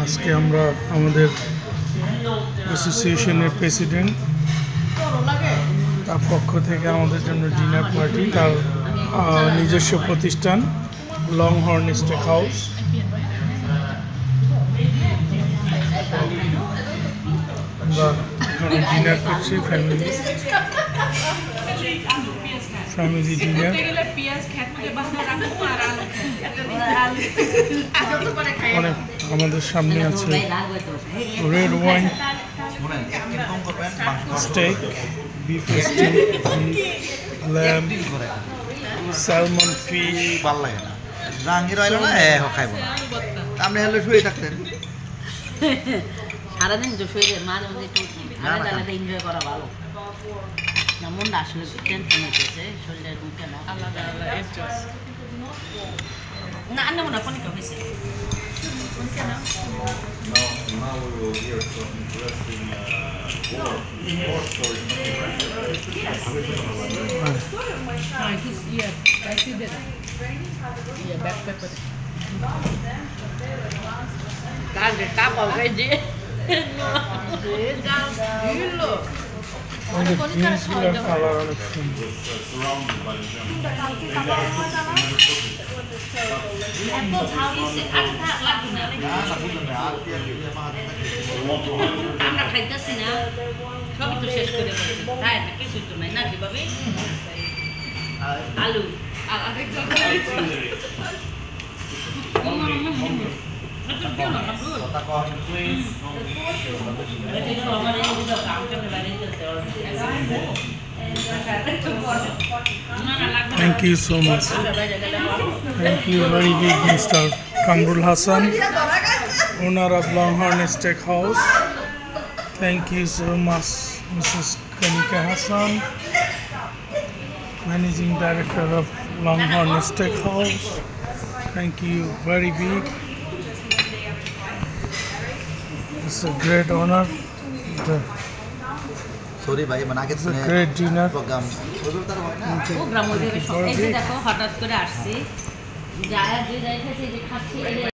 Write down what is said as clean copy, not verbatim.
আজকে আমরা আমাদের অ্যাসোসিয়েশনের প্রেসিডেন্ট তার পক্ষ থেকে আমাদের জন্য ডিনার পার্টি, তার নিজস্ব প্রতিষ্ঠান লংহর্ন স্টেক হাউস। আমরা এখানে ডিনার করছি, ফ্যামিলি ডিনার। অনেক আমাদের সামনে আছে red wine, steak, beef steak, lamb, salmon, fish. ভালো লাগে না, জাহাঙ্গীর আইলো না খাইব না, আপনি হলে শুয়ে থাকতেন সারাদিন তো শুয়ে মাঝে মাঝে একটু আলাদা আলাদা এনজয় করা ভালো। মনটা আসলে টেনশন হইতেছে, শরীরের মুখে না আলাদা আলাদা না আন্না মনে ফোন হয়েছে। Now we will hear some interesting war stories. আমাদের জিনিসগুলোর কালার অনেক সুন্দর। Surrounded by them. আমরা খাইতেছি না, সবই তো শেষ করে তাই না, কিছুই তো নাই না কিভাবে আলু Thank you so much. Thank you very big, Mr. Kamrul Hassan, owner of Longhorn Steakhouse. Thank you so much, Mrs. Kanika Hassan, Managing Director of Longhorn Steakhouse. Thank you very big. It's a great honor. Sorry ভাই, মানে আগে It's a great dinner. Program program দেখো হঠাৎ করে আসছি, যায় যে যাই খাচ্ছি